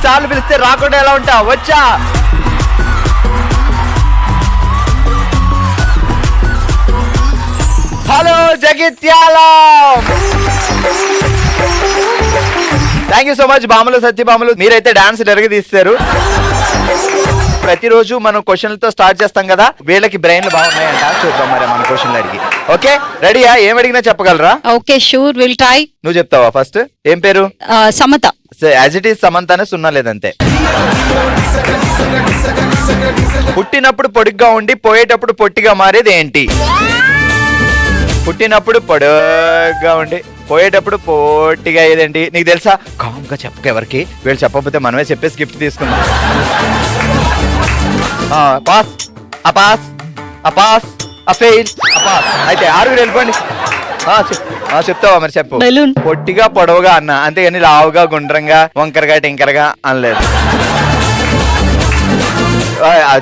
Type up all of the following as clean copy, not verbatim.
సార్లు పిలిస్తే రాకుండా ఎలా ఉంటా? వచ్చా. హలో జగిత్యాలం. థ్యాంక్ యూ సో మచ్ బామలు సత్యభామలు, మీరైతే డాన్స్ డెరగ తీస్తారు. ప్రతిరోజు మనం క్వశ్చన్లతో స్టార్ట్ చేస్తాం కదా, వీళ్ళకి బ్రెయిన్లు బాగున్నాయంట. చూద్దాం మరి మన క్వశ్చన్లు అడిగి. ఓకే రెడీయా? ఏం అడిగినా చెప్పగలరా? Okay sure, will try. నువ్వు చెప్తావా ఫస్ట్? ఏం పేరు? సమత. యాజ్ ఇట్ ఈస్ సమంతానే, సున్నా లేదంతే. పుట్టినప్పుడు పొడిగ్గా ఉండి పోయేటప్పుడు పొట్టిగా మారేది ఏంటి? పుట్టినప్పుడు పొడగ్గా ఉండి పోయేటప్పుడు పోటీగా ఏదండి? నీకు తెలుసా? కామ్ గా చెప్పక ఎవరికి, వీళ్ళు చెప్పకపోతే మనమే చెప్పేసి గిఫ్ట్ తీసుకుందాం. పాస్ అపాస్ అపాస్ అఫెయిల్ అపాస్. అయితే 6 వెళ్ళిపోండి. చెప్తావా మరి? చెప్పు. బెలూన్. పొట్టిగా పొడవుగా అన్న, అంతేగాని లావుగా గుండ్రంగా వంకరగా టింకరగా అనలేదు.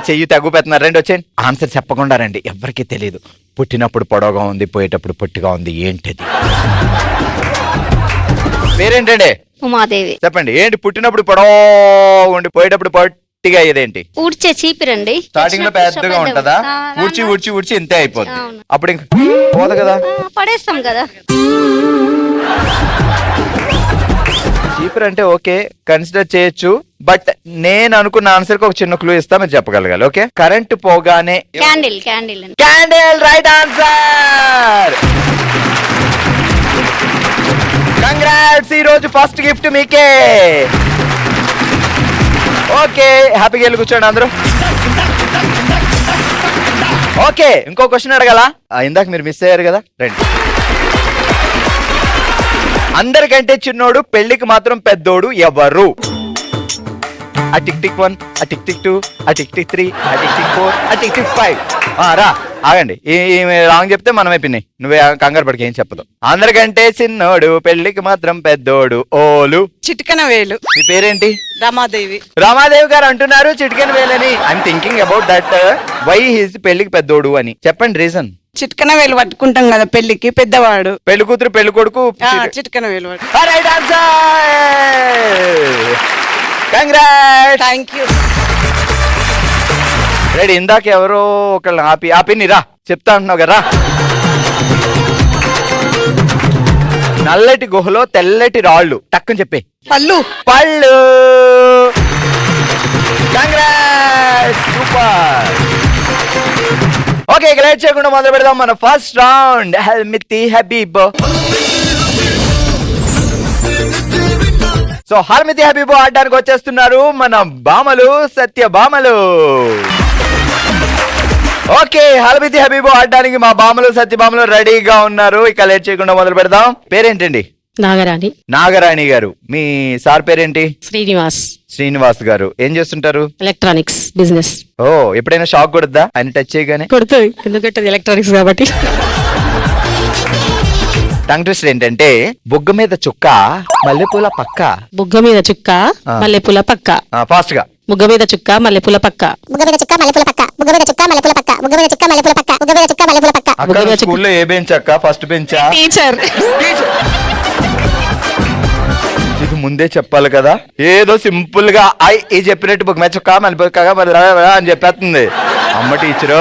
చెయ్యి తగ్గు పెడుతున్నారు. రండి వచ్చేయండి. ఆన్సర్ చెప్పకుండా రండి, ఎవరికి తెలియదు. పుట్టినప్పుడు పొడవుగా ఉంది, పోయేటప్పుడు పొట్టిగా ఉంది, ఏంటిది? పేరేంటండి? ఉమాదేవి. చెప్పండి. ఏంటి పుట్టినప్పుడు పొడవు ఉండి పోయేటప్పుడు పొట్టిగా అయ్యేదేంటి? ఊడ్చే చీపిరండి. స్టార్టింగ్ లో పెద్దగా ఉంటదా? ఊడ్చి ఊడ్చి ఊడ్చి ఇంతే అయిపోద్ది. అవును. అప్పుడు ఇంక పోదు కదా, పడేస్తాం కదా. చీపర్ అంటే ఓకే, కన్సిడర్ చేయొచ్చు. బట్ నేను అనుకున్న ఆన్సర్ కి ఒక చిన్న క్లూ ఇస్తా, మీరు చెప్పగలగాలి. ఓకే. కరెంట్ పోగానే క్యాండిల్. క్యాండిల్ అండి. Candle right answer. కంగ్రాట్స్, ఈ రోజు ఫస్ట్ గిఫ్ట్ మీకే. ఓకే, హ్యాపీగా వెళ్ళి కూర్చోండి అందరూ. ఓకే, ఇంకో క్వశ్చన్ అడగాల. ఇందాక మీరు మిస్ అయ్యారు కదా, రండి. అందరికంటే చిన్నోడు, పెళ్లికి మాత్రం పెద్దోడు ఎవరు? ఆ టిక్ టిక్ 1, ఆ టిక్ టిక్ 2, ఆ టిక్ టిక్ 3, ఆ టిక్ టిక్ 4, ఆ టిక్ టిక్ 5. రా, ఆగండి. రాంగ్ చెప్తే మనమే పిన్ని, నువ్వే కంగారు పడికి, ఏం చెప్పదు. అందరికంటే చిన్నోడు, పెళ్లికి మాత్రం పెద్దోడు, ఓలు. చిటికన వేలు. మీ పేరేంటి? రమాదేవి. రామాదేవి గారు అంటున్నారు చిటికెన్ వేలని. I'm thinking about that, why his పెళ్లికి పెద్దోడు అని. చెప్పండి రీజన్. చిటికన వేలు పట్టుకుంటాం కదా పెళ్లికి, పెద్దవాడు. పెళ్లి కూతురు పెళ్లి కొడుకు చిటికన వేలు పట్టు. Right answer. Congrats. Thank you. Ready. ఇందాక ఎవరో ఒకళ్ళు ఆపిని రా, చెప్తా అంటున్నావు కదా. నల్లటి గుహలో తెల్లటి రాళ్ళు, టక్కని చెప్పే. పళ్ళు. పళ్ళు. Congrats, super. ఓకే, లేట్ చేయకుండా మొదలు పెడదాం మన first round. Halamithi Habib. So Halamithi Habib ఆడడానికి వచ్చేస్తున్నారు మన బామలు సత్యభామలు. ఓకే, హల్మితి హబీబ్ ఆడడానికి మా బామలు సత్యభామలు రెడీగా ఉన్నారు. ఇక లేట్ చేయకుండా మొదలు పెడదాం. పేరేంటండి? నాగరాణి. నాగరాణి గారు. మీ సార్ పేరేంటి? శ్రీనివాస్. శ్రీనివాస్ గారు ఏం చేస్తుంటారు? Electronics business. ఓ, ఎప్పుడైనా షాక్ కొడుద్దా ఆయన టచ్ చేయగానే? కొడుతుంది, ఎందుకంటే ఎలక్ట్రానిక్స్ కాబట్టి. టంగ్ ట్విస్టర్ ఏంటంటే, బొగ్గ మీద చుక్క మల్లెపూల పక్క. బుగ్గ మీద చుక్క మల్లెపూల పక్క. ఫాస్ట్ గా. బుగ్గ మీద చుక్క మల్లెపూల పక్క. బుగ్గ మీద చుక్క మల్లెపూల పక్క. బుగ్గ మీద చుక్క మల్లెపూల పక్క. బుగ్గ మీద చుక్క మల్లెపూల పక్క. బుగ్గ మీద చుక్క మల్లెపూల పక్క. అక్కడ స్కూల్లో ఏ బెంచ్ అక్క? ఫస్ట్ బెంచా? టీచర్. ఇది ముందే చెప్పాలి కదా. ఏదో సింపుల్ గా ఈ చెప్పినట్టు బుగ్గ మీద చుక్క మల్లెపూల అని చెప్పేస్తుంది అమ్మ టీచర్.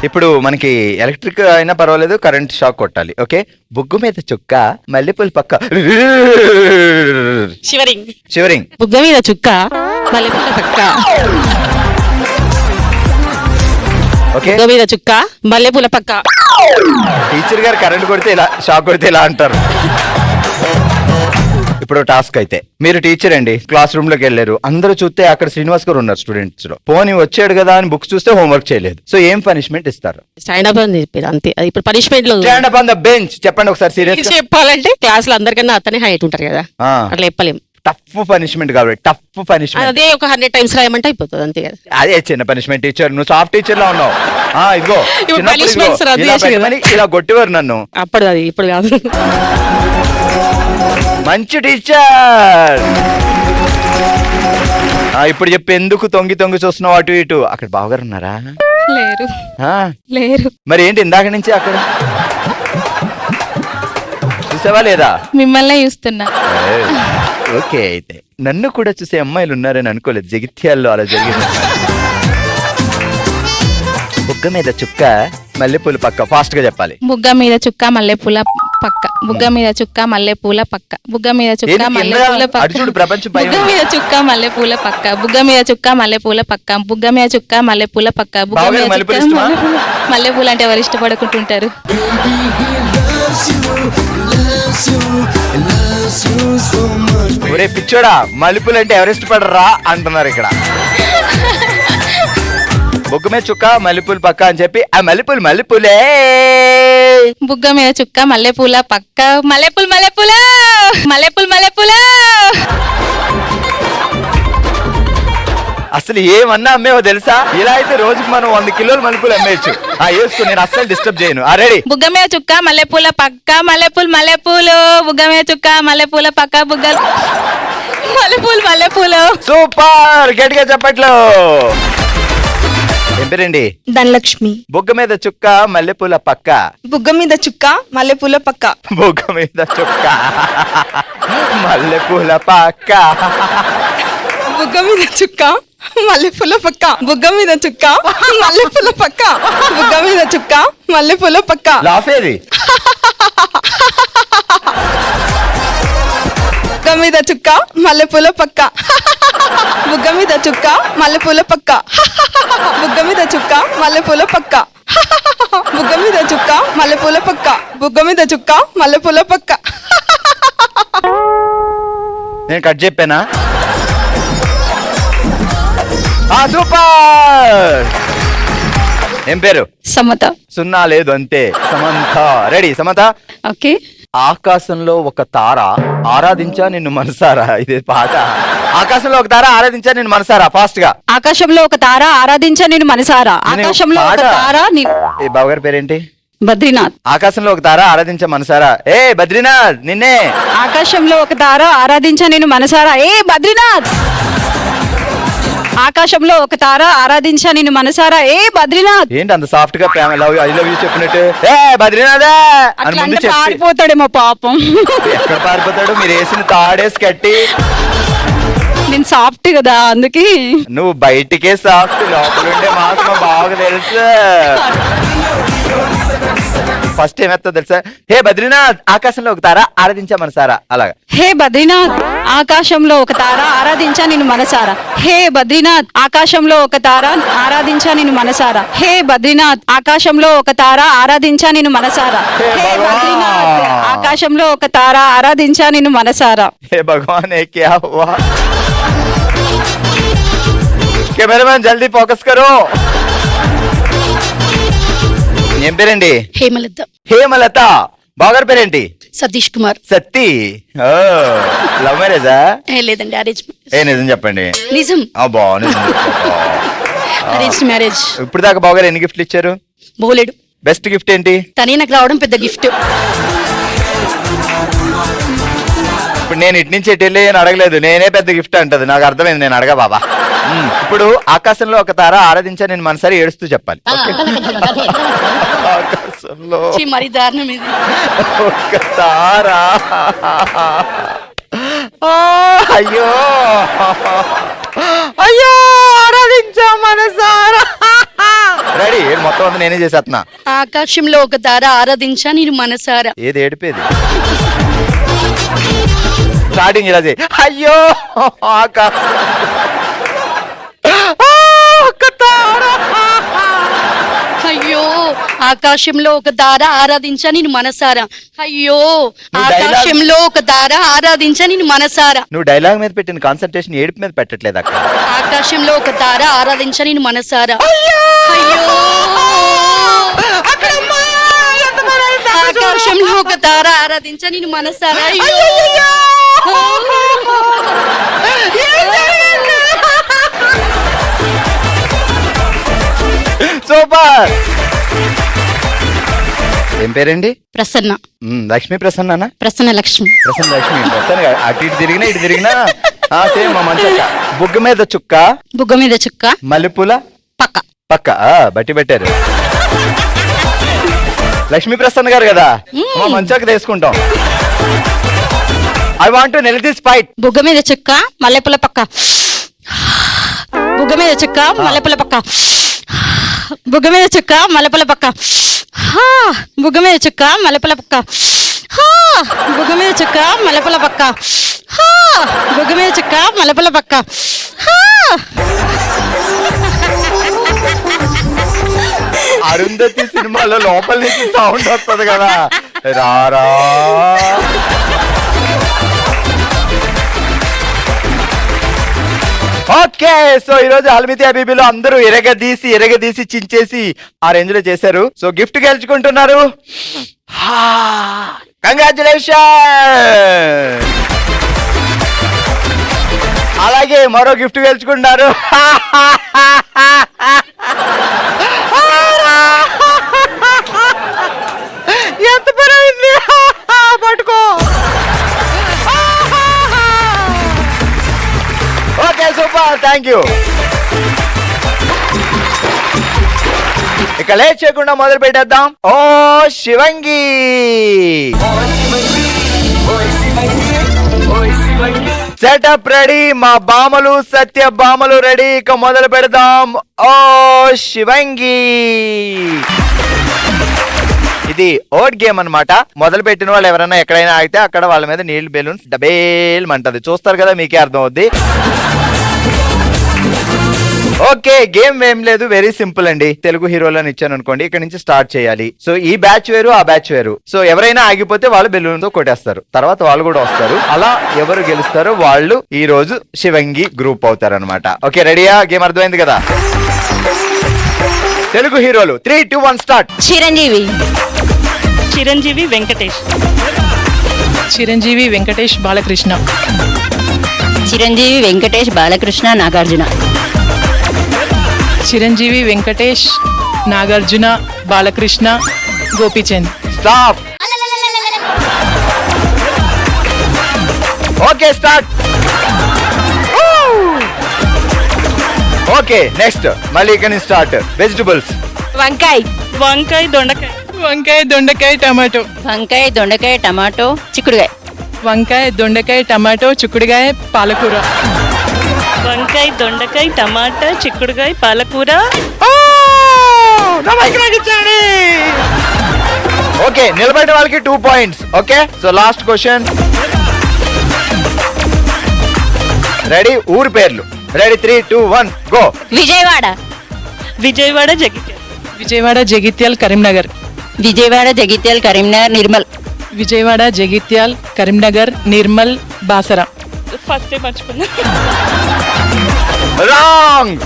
ఇప్పుడు మనకి ఎలక్ట్రిక్ అయినా పర్వాలేదు, కరెంట్ షాక్ కొట్టాలి. ఓకే, బుగ్గు మీద చుక్క మల్లెపూల పక్క. షివరింగ్. షివరింగ్. బుగ్గ మీద చుక్క మల్లెపూల పక్క. ఓకే, బుగ్గ మీద చుక్క మల్లెపూల పక్క. టీచర్ గారు కరెంట్ కొడితే ఇలా, షాక్ కొడితే ఇలా అంటారు. ఇప్పుడు టాస్క్ అయితే, మీరు టీచర్ అండి, క్లాస్ రూమ్ లోకి వెళ్ళారు. అందరూ చూస్తే అక్కడ శ్రీనివాస్ గారు ఉన్నారు స్టూడెంట్స్ లో. పోనీ వచ్చాడు కదా అని బుక్స్ చూస్తే హోంవర్క్ చేయలేదు. సో ఏం పనిష్మెంట్ ఇస్తారు? స్టాండ్ అప్ అని చెప్పారు అంతే. అది ఇప్పుడు పనిష్మెంట్ లో stand up on the bench. చెప్పండి ఒకసారి సీరియస్ చెప్పాలంటే, క్లాస్ లో అందరికన్నా అతనే హైట్ ఉంటారు కదా, అట్లా చెప్పలేం. టఫ్ పనిష్మెంట్ కాబట్టి, టఫ్ పనిష్మెంట్. అదే ఒక 100 times రాయమంటే అయిపోతుంది అంతే కదా. అదే చిన్న పనిష్మెంట్. టీచర్ నువ్వు సాఫ్ట్ టీచర్ లా ఉన్నావు. ఇదిగో ఇలా కొట్టేవారు నన్ను అప్పుడు, అది ఇప్పుడు కాదు. మంచి టీచర్. ఇప్పుడు చెప్పి, ఎందుకు తొంగి తొంగి చూస్తున్నావు అటు ఇటు? అక్కడ బావగారు ఉన్నారా? లేరు. లేరు. మరి ఏంటి ఇందాక నుంచి అక్కడ చూసావా లేదా? మిమ్మల్ని చూస్తున్నా. ఓకే, అయితే నన్ను కూడా చూసే అమ్మాయిలు ఉన్నారని అనుకోలేదు. జగిత్యాల్లో అలా జరిగింది. బుగ్గ మీద చుక్క మల్లెపూల పక్క. ఫాస్ట్ గా చెప్పాలి. బుగ్గ మీద చుక్క మల్లెపూల పక్క, బుగ్గ మీద చుక్క మల్లెపూల పక్క, బుగ్గ మీద చుక్క ఏది కింద? మల్లెపూల అటు పక్క, చూడు, ప్రపంచం పైన. బుగ్గ మీద చుక్క మల్లెపూల పక్క, బుగ్గ మీద చుక్క మల్లెపూల పక్క, బుగ్గ మీద చుక్క మల్లెపూల పక్క, బుగ్గ బాగా మీద మల్లెపూలు చుక్క ఇష్టమా? మల్లెపూలు అంటే ఎవరు ఇష్టపడుకుంటుంటారు? ఒరే పిచ్చోడా, మల్లెపూలు అంటే ఎవరు ఇష్టపడరా అంటున్నారు ఇక్కడ. బొగ్గు మీద చుక్క మల్లెపూలు పక్క అని చెప్పి ఆ మల్లెపూలే. బుగ్గ మీద చుక్క మల్లెపూల పక్క, మల్లెపూలు అసలు ఏమన్నా అమ్మేవో తెలుసా? ఇలా అయితే రోజుకి మనం 100 కిలోలు మల్లెపూలు అమ్మేయచ్చు. వేసుకో, నేను అస్సలు డిస్టర్బ్ చేయను. రెడీ. బుగ్గ మీద చుక్క మల్లెపూల పక్క, మల్లెపూలు, బుగ్గ మీద చుక్క మల్లెపూల పక్క, బుగ్గలు మల్లెపూలు. సూపర్, గట్టిగా చెప్పట్లు. ఏం పేరండి? ధనలక్ష్మి. బొగ్గ మీద చుక్క మల్లెపూల పక్క, బుగ్గ మీద చుక్క మల్లెపూల పక్క. బొగ్గ మీద చుక్క మల్లెపూల పక్క, బుగ్గ మీద చుక్క మల్లెపూల పక్క, బుగ్గ మీద చుక్క మల్లెపూల పక్క, బుగ్గ మీద చుక్క మల్లెపూల పక్క. లాఫేది. బుగ్గ మీద చుక్క మల్లెపూల పక్క, బుగ్గ మీద చుక్క మల్లెపూల పక్క, బుగ్గ మీద చుక్క మల్లెపూల పక్క, బుగ్గ మీద చుక్క మల్లెపూల పక్క, బుగ్గ మీద చుక్క మల్లెపూల పక్క. నేను కట్ చెప్పానా? సూపర్. ఏం పేరు? సమత. 0 లేదు అంతే. సమంత. రెడీ సమంత. ఓకే. ఆకాశంలో ఒక తార ఆరాధించా నిన్ను మనసారా. ఇదే పాట. ఆకాశంలో ఒక తార ఆరాధించా నిన్ను మనసారా. ఫాస్ట్ గా. ఆకాశంలో ఒక తార ఆరాధించా నేను మనసారా. ఆకాశంలో ఒక తార ఏ బావగారి పేరేంటి? బద్రీనాథ్. ఆకాశంలో ఒక తార ఆరాధించా మనసారా. ఏ బద్రీనాథ్ నిన్నే. ఆకాశంలో ఒక తార ఆరాధించా నేను మనసారా. ఏ బద్రీనాథ్. ఆకాశంలో ఒక తార ఆరాధించా నేను మనసారా. ఏ బద్రీనాథ్. ఏంటి అంత సాఫ్ట్ గా ప్రేమ ఐ లవ్ యూ చెప్పినట్టు? ఏ బద్రీనాథ్ అని అట్లా ముందు అంటే చెప్పి పారిపోతాడేమో పాపం. ఎక్కడ పారిపోతాడు? మీరు వేసిన తాడేసి కట్టి. నేను సాఫ్ట్ కదా అందుకే. నువ్వు బయటికే సాఫ్ట్, లోపలుండే మాత్రం బాగా తెలుసు. ఫస్ట్ ఏమెత్తా తెలుసా? హే బద్రీనాథ్ ఆకాశంలో ఒక తార ఆరాధించా మనసారా. అలాగా. హే బద్రీనాథ్ ఆకాశంలో ఒక తార ఆరాధించా నేను మనసారా. హే బద్రీనాథ్ ఆకాశంలో ఒక తార ఆరాధించా నేను మనసారా. హే బద్రీనాథ్ ఆకాశంలో ఒక తార ఆరాధించా నేను మనసారా. హే బద్రీనాథ్ ఆకాశంలో ఒక తార ఆరాధించా నేను మనసారా. हे भगवान ये क्या हुआ? कैमरामैन जल्दी फोकस करो. ఏం పేరండి? హేమలత. హేమలత. బావగారి పేరేంటి? సతీష్ కుమార్. సత్తి. లవ్ మ్యారేజా? లేదండి, అరేంజ్. నిజం చెప్పండి. నిజం. బాగుంది. Arrange marriage. ఇప్పుడు దాకా బావగారు ఎన్ని గిఫ్ట్లు ఇచ్చారు? బోలేడు. బెస్ట్ గిఫ్ట్ ఏంటి? తనే నాకు రావడం పెద్ద గిఫ్ట్. ఇప్పుడు నేను ఇటు నుంచి ఎటు వెళ్ళి అని అడగలేదు, నేనే పెద్ద గిఫ్ట్ అంటది. నాకు అర్థమైంది, నేను అడగా బాబా. ఇప్పుడు ఆకాశంలో ఒక తార ఆరాధించా నేను మనసారి ఏడుస్తూ చెప్పాలి. ఆకాశంలో మరి దారుణం ఇది. ఒక తార. అయ్యో అయ్యో ఆరాధించా మనసారా. రెడీ. మొత్తం అంతా నేనే చేసేస్తున్నా. ఆకాశంలో ఒక తార ఆరాధించా నేను మనసారా. ఏది ఏడిపేది? స్టార్టింగ్ ఇలా చేయి. అయ్యో ఆకాశం ఒక తార. అయ్యో ఆకాశంలో ఒక తార ఆరాధించా నేను మనసారా. అయ్యో ఆకాశంలో ఒక తార ఆరాధించా నేను మనసారా. నువ్వు డైలాగ్ మీద పెట్టిన కాన్సన్ట్రేషన్ ఏడుపు మీద పెట్టట్లేదు అక్కడ. ఆకాశంలో ఒక తార ఆరాధించా నేను మనసారా. అయ్యో ఆకాశంలో ఒక తార ఆరాధించా నేను మనసారా. సూపర్. ఏం పేరండి? ప్రసన్న. లక్ష్మి ప్రసన్న. ప్రసన్న లక్ష్మి. ప్రసన్న లక్ష్మి. అటు ఇటు తిరిగినా సేమ్ మా మంచక్క. బుగ్గ మీద చుక్క బుగ్గ మీద చుక్క మల్లెపూల పక్క. పక్క. బట్టి పెట్టారు. లక్ష్మీ ప్రసన్న గారు కదా, మా మంచక్క తీసుకుంటాం. I want to nail this fight. బుగ్గ మీద చుక్క మల్లెపూల పక్క. బుగ్గ మీద చుక్క మల్లెపూల పక్క. బుగ్గ మీద చుక్క మల్లెపూల పక్క. బుగ్గ మీద చుక్క మల్లెపూల పక్క. బుగ్గ మీద చుక్క మల్లెపూల పక్క. బుగ్గ మీద చుక్క మల్లెపూల పక్క. అరుంధతి సినిమాలో లోపల నుంచి సౌండ్ వస్తుంది కదా, రారా. ఓకే, సో ఈ రోజు అల్మితి అబీబీలో అందరూ ఎరగదీసి చించేసి ఆ రేంజ్ లో చేశారు. సో గిఫ్ట్ గెలుచుకుంటున్నారు. కంగ్రాచులేషన్. అలాగే మరో గిఫ్ట్ గెలుచుకుంటున్నారు. ఎంత పని అయింది, పట్టుకో. Okay, super, thank you. ఇక లేట్ చేయకుండా మొదలు పెట్టేద్దాం. ఓ శివంగి, సెటప్ రెడీ. మా బామలు సత్య బామలు రెడీ. ఇక మొదలు పెడదాం. ఓ శివంగి, ఇది ఓట్ గేమ్ అన్నమాట. మొదలు పెట్టిన వాళ్ళు ఎవరైనా ఎక్కడైనా ఆగితే అక్కడ వాళ్ళ మీద నీళ్లు బెలూన్స్ డబేల్ మంటది. చూస్తారు కదా, మీకే అర్థం అవుద్ది. ఓకే, గేమ్ ఏం లేదు, వెరీ సింపుల్ అండి. తెలుగు హీరోలను ఇచ్చాను అనుకోండి, ఇక్కడ నుంచి స్టార్ట్ చేయాలి. సో ఈ బ్యాచ్ వేరు, ఆ బ్యాచ్ వేరు. సో ఎవరైనా ఆగిపోతే వాళ్ళు బెలూన్ తో కొట్టేస్తారు, తర్వాత వాళ్ళు కూడా వస్తారు. అలా ఎవరు గెలుస్తారో వాళ్ళు ఈ రోజు శివంగి గ్రూప్ అవుతారు అనమాట. ఓకే, రెడీయా? గేమ్ అర్థమైంది కదా? తెలుగు హీరోలు 3, 2, 1 start. Chiranjeevi. Chiranjeevi Venkatesh. Chiranjeevi Venkatesh Balakrishna. Chiranjeevi Venkatesh Balakrishna Nagarjuna. Chiranjeevi Venkatesh Nagarjuna Balakrishna Gopichand. Stop. Okay, start. Okay, next మళ్ళీ ఇక్కడ నుంచి స్టార్ట్. వెజిటబుల్స్. వంకాయ. వంకాయ దొండకాయ. వంకాయ దొండకాయ టమాటో. వంకాయ దొండకాయ టమాటో చిక్కుడుకాయ. వంకాయ దొండకాయ టమాటో చిక్కుడుకాయ పాలకూర. వంకాయ దొండకాయ టమాటా చిక్కుడుకాయ పాలకూర. ఓకే, నిలబడిన వాళ్ళకి 2 points. Okay, so last question. Ready? ఊరి పేర్లు. Ready? 3, 2, 1 go. Vijayawada. Vijayawada Jagtial. Vijayawada Jagtial Karimnagar. Vijayawada Jagtial Karimnagar Nirmal. Vijayawada Jagtial Karimnagar Nirmal Basara. First time మర్చిపోయినా. రాంగ్.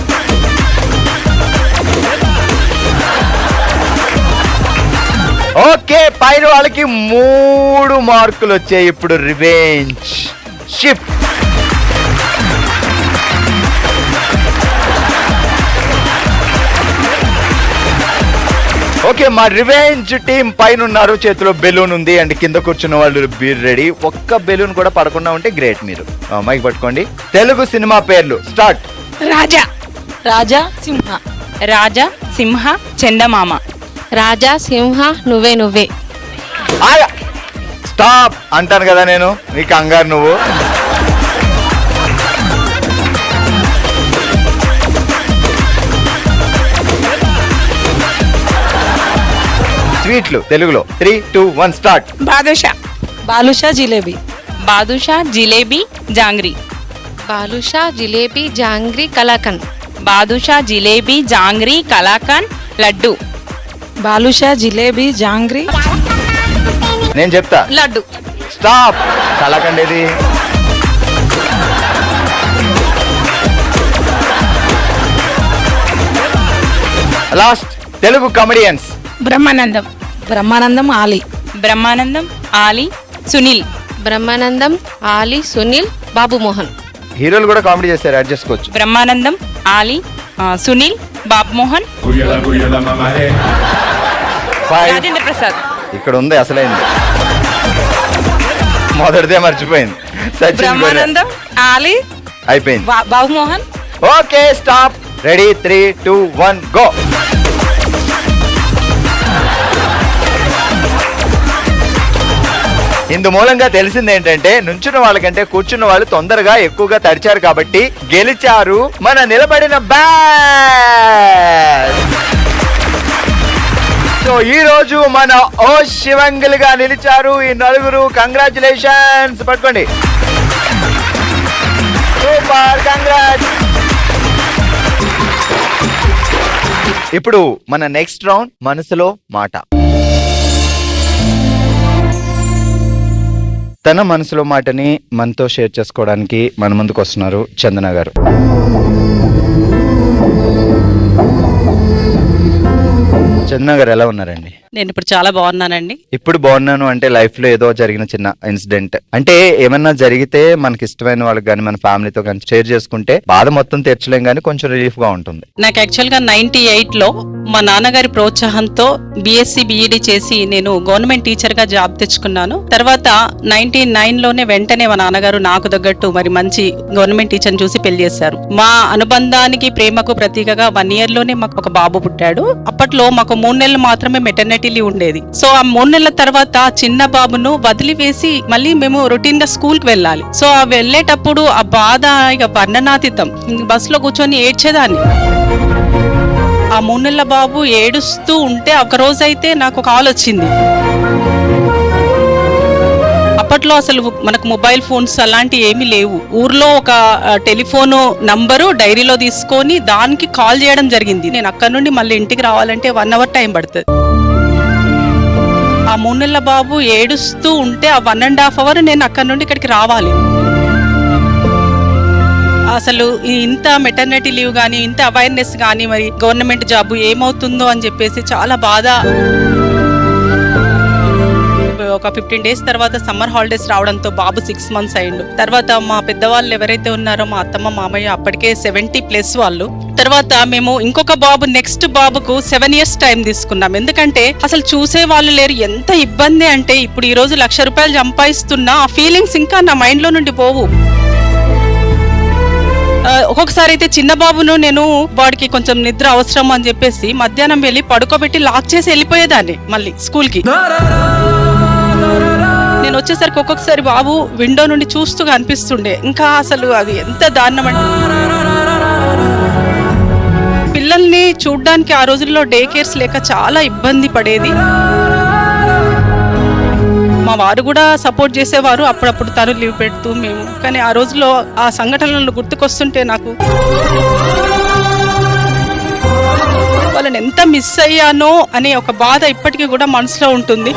ఓకే, పైన వాళ్ళకి 3 మార్కులు వచ్చాయి. ఇప్పుడు రివెంజ్ షిఫ్ట్. ఓకే, మా రివెంజ్ టీం పైన ఉన్నారు, చేతిలో బెలూన్ ఉంది అండ్ కింద కూర్చున్న వాళ్ళు బీర్ రెడీ. ఒక్క బెలూన్ కూడా పడకుండా ఉంటే గ్రేట్. మీరు మైక్ పట్టుకోండి. తెలుగు సినిమా పేర్లు స్టార్ట్. రాజా. రాజా సింహ. రాజా సింహ చందమామ. రాజా సింహ నువ్వే నువ్వే. స్టాప్ అంటాను కదా నేను, నీ కంగారు నువ్వు. స్వీట్లు తెలుగులో. 3, 2, 1 స్టార్ట్. బాదుషా. బాలుషా జిలేబీ. బాదుషా జిలేబీ జాంగ్రీ. బాలుషా జిలేబీ జాంగ్రీ కలాకండ్. బాదుషా జిలేబీ జాంగ్రీ కలాకండ్ లడ్డు. బాలుషా జిలేబీ జాంగ్రీ నేను చెప్తా. లడ్డు. స్టాప్. కలాకండేది. Last Telugu comedians. బ్రహ్మానందం. బ్రహ్మానందం ఆలి. బ్రహ్మానందం ఆలి సునీల్. బ్రహ్మానందం ఆలి సునీల్ బాబు మోహన్. హీరోలు కూడా కామెడీ చేస్తారు, యాడ్ చేసుకోవచ్చు. బ్రహ్మానందం ఆలి సునీల్ బాబు మోహన్. 5. రాజేంద్ర ప్రసాద్. ఇక్కడ ఉంది అసలైంది, మొదటిదే మర్చిపోయింది. సచిన్ గొర్రె. బ్రహ్మానందం ఆలి అయిపోయింది. Babu Mohan. Okay, stop. Ready? 3, 2, 1 go. ఇందు మూలంగా తెలిసింది ఏంటంటే నుంచున్న వాళ్ళకంటే కూర్చున్న వాళ్ళు తొందరగా ఎక్కువగా తడిచారు కాబట్టి గెలిచారు మన నిలబడిన బ్యాచ్. సో ఈ రోజు మన ఓ శివంగులుగా నిలిచారు ఈ నలుగురు. కంగ్రాచులేషన్స్. పట్టుకోండి. Super, congrats. ఇప్పుడు మన నెక్స్ట్ రౌండ్ మనసులో మాట. తన మనసులో మాటని మనతో షేర్ చేసుకోవడానికి మన ముందుకు వస్తున్నారు చందన గారు. చందన గారు ఎలా ఉన్నారండి? నేను ఇప్పుడు చాలా బాగున్నానండి. ఇప్పుడు బాగున్నాను అంటే లైఫ్ లో ఏదో జరిగిన చిన్న ఇన్సిడెంట్ అంటే ఏమన్నా జరిగితే మనకి ఇష్టమైన వాళ్ళకి కానీ మన ఫ్యామిలీతో కానీ షేర్ చేసుకుంటే బాధ మొత్తం తీర్చలేం కానీ కొంచెం రిలీఫ్ గా ఉంటుంది. నాకు యాక్చువల్ గా 98లో మా నాన్నగారి ప్రోత్సాహంతో బిఎస్సి బిఈడి చేసి నేను గవర్నమెంట్ టీచర్ గా జాబ్ తెచ్చుకున్నాను. తర్వాత 99లోనే వెంటనే మా నాన్నగారు నాకు తగ్గట్టు మరి మంచి గవర్నమెంట్ టీచర్ చూసి పెళ్లి చేశారు. మా అనుబంధానికి ప్రేమకు ప్రతీకగా 1 year లోనే మాకు ఒక బాబు పుట్టాడు. అప్పట్లో మాకు 3 నెలలు మాత్రమే మెటర్నిటీ లీవ్ ఉండేది. సో ఆ 3 నెలల తర్వాత చిన్న బాబును వదిలివేసి మళ్ళీ మేము రొటీన్ గా స్కూల్ కి వెళ్ళాలి. సో ఆ వెళ్ళేటప్పుడు ఆ బాధ ఇక వర్ణనాతీతం. బస్ లో కూర్చొని ఏడ్చేదాన్ని. ఆ 3 నెలల బాబు ఏడుస్తూ ఉంటే ఒక రోజైతే నాకు కాల్ వచ్చింది. అప్పట్లో అసలు మనకు మొబైల్ ఫోన్స్ అలాంటి ఏమీ లేవు. ఊర్లో ఒక టెలిఫోన్ నంబరు డైరీలో తీసుకొని దానికి కాల్ చేయడం జరిగింది. నేను అక్కడ నుండి మళ్ళీ ఇంటికి రావాలంటే 1 hour టైం పడుతుంది. ఆ 3 నెలల బాబు ఏడుస్తూ ఉంటే ఆ 1.5 hour నేను అక్కడ నుండి ఇక్కడికి రావాలి. అసలు ఇంత మెటర్నిటీ లీవ్ కానీ ఇంత అవేర్నెస్ కానీ మరి గవర్నమెంట్ జాబ్ ఏమవుతుందో అని చెప్పేసి చాలా బాధ. ఒక 15 days తర్వాత సమ్మర్ హాలిడేస్ రావడంతో బాబు 6 months అయ్యిండు. తర్వాత మా పెద్దవాళ్ళు ఎవరైతే ఉన్నారో మా అత్తమ్మ మామయ్య అప్పటికే 70+ వాళ్ళు. తర్వాత మేము ఇంకొక బాబు నెక్స్ట్ బాబుకు 7 years టైం తీసుకున్నాం. ఎందుకంటే అసలు చూసే వాళ్ళు లేరు. ఎంత ఇబ్బంది అంటే ఇప్పుడు ఈ రోజు 1,00,000 రూపాయలు సంపాదిస్తున్నా ఆ ఫీలింగ్స్ ఇంకా నా మైండ్ లో నుండి పోవు. ఒక్కొక్కసారి అయితే చిన్న బాబును నేను వాడికి కొంచెం నిద్ర అవసరం అని చెప్పేసి మధ్యాహ్నం వెళ్ళి పడుకోబెట్టి లాక్ చేసి వెళ్ళిపోయేదాన్ని మళ్ళీ స్కూల్ కి. నేను వచ్చేసరికి ఒక్కొక్కసారి బాబు విండో నుండి చూస్తూ కనిపిస్తుండే. ఇంకా అసలు అది ఎంత దారుణం అంటే పిల్లల్ని చూడ్డానికి ఆ రోజుల్లో డే కేర్స్ లేక చాలా ఇబ్బంది పడేది. మా వారు కూడా సపోర్ట్ చేసేవారు. అప్పుడప్పుడు తను లీవ్ పెడుతూ మేము. కానీ ఆ రోజుల్లో ఆ సంఘటనలు గుర్తుకొస్తుంటే నాకు వాళ్ళని ఎంత మిస్ అయ్యానో అనే ఒక బాధ ఇప్పటికీ కూడా మనసులో ఉంటుంది.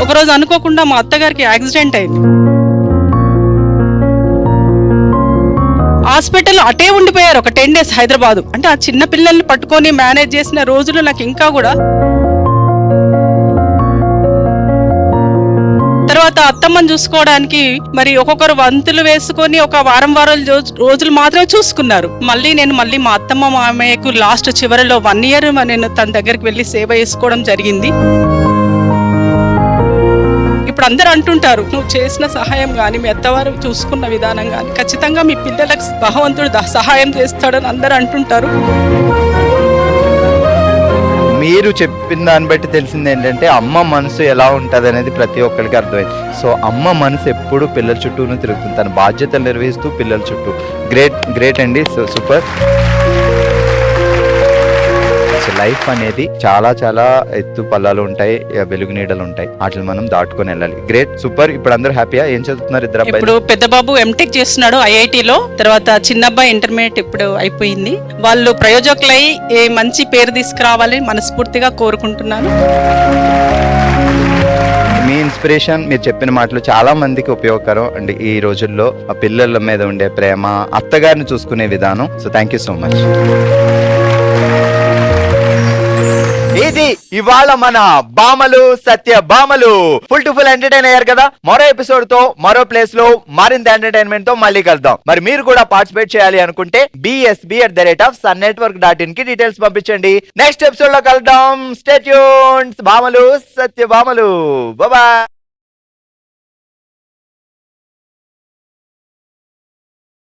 ఒకరోజు అనుకోకుండా మా అత్తగారికి యాక్సిడెంట్ అయింది. హాస్పిటల్ అటే ఉండిపోయారు ఒక 10 days హైదరాబాద్. అంటే ఆ చిన్న పిల్లల్ని పట్టుకొని మేనేజ్ చేసిన రోజులు నాకు ఇంకా కూడా. తర్వాత అత్తమ్మని చూసుకోవడానికి మరి ఒక్కొక్కరు వంతులు వేసుకొని ఒక వారం రోజులు మాత్రమే చూసుకున్నారు. నేను మా అత్తమ్మ మామయ్యకు లాస్ట్ చివరిలో 1 year నేను తన దగ్గరికి వెళ్ళి సేవ చేసుకోవడం జరిగింది. ఇప్పుడు అందరూ అంటుంటారు నువ్వు చేసిన సహాయం కానీ మీ అత్తవారు చూసుకున్న విధానం కానీ ఖచ్చితంగా మీ పిల్లలకు భగవంతుడు సహాయం చేస్తాడని అందరూ అంటుంటారు. మీరు చెప్పిన దాన్ని బట్టి తెలిసింది ఏంటంటే అమ్మ మనసు ఎలా ఉంటుంది అనేది ప్రతి ఒక్కరికి అర్థమైంది. సో అమ్మ మనసు ఎప్పుడు పిల్లల చుట్టూనే తిరుగుతుంది. తన బాధ్యతలు నిర్వహిస్తూ పిల్లల చుట్టూ. గ్రేట్ అండి. సూపర్. లైఫ్ అనేది చాలా చాలా ఎత్తు పల్లాలు ఉంటాయి, వెలుగు నీడలు ఉంటాయి. వాటిని మనం దాటుకొని వెళ్ళాలి. Great, super. ఇప్పుడు అందరూ హ్యాపీయా? ఏం చదువుతున్నారు ఇద్దరు అబ్బాయిలు? ఇప్పుడు పెద్ద బాబు ఎంటెక్ చేస్తున్నాడు ఐఐటిలో. తర్వాత చిన్న అబ్బాయి ఇంటర్మీడియట్ ఇప్పుడు అయిపోయింది. వాళ్ళు ప్రయోజకులై మంచి పేరు తీసుకురావాలని మనస్ఫూర్తిగా కోరుకుంటున్నాను. మీ ఇన్స్పిరేషన్, మీరు చెప్పిన మాటలు చాలా మందికి ఉపయోగకరం అండి ఈ రోజుల్లో. ఆ పిల్లల మీద ఉండే ప్రేమ, అత్తగారిని చూసుకునే విధానం. So thank you so much. ఇది ఇవాళ మన బామలు సత్య బామలు ఫుల్ టు ఫుల్ ఎంటర్టైన్ అయ్యారు కదా. మరో ఎపిసోడ్ తో మరో ప్లేస్ లో మరింత ఎంటర్టైన్మెంట్ తో మళ్ళీ కలుద్దాం. మరి మీరు కూడా పార్టిసిపేట్ చేయాలి అనుకుంటే bsb@sunnetwork.in కి డీటెయిల్స్ పంపించండి. నెక్స్ట్ ఎపిసోడ్ లో కలుద్దాం. Stay tuned. బామలు సత్య బామలు. బాయ్.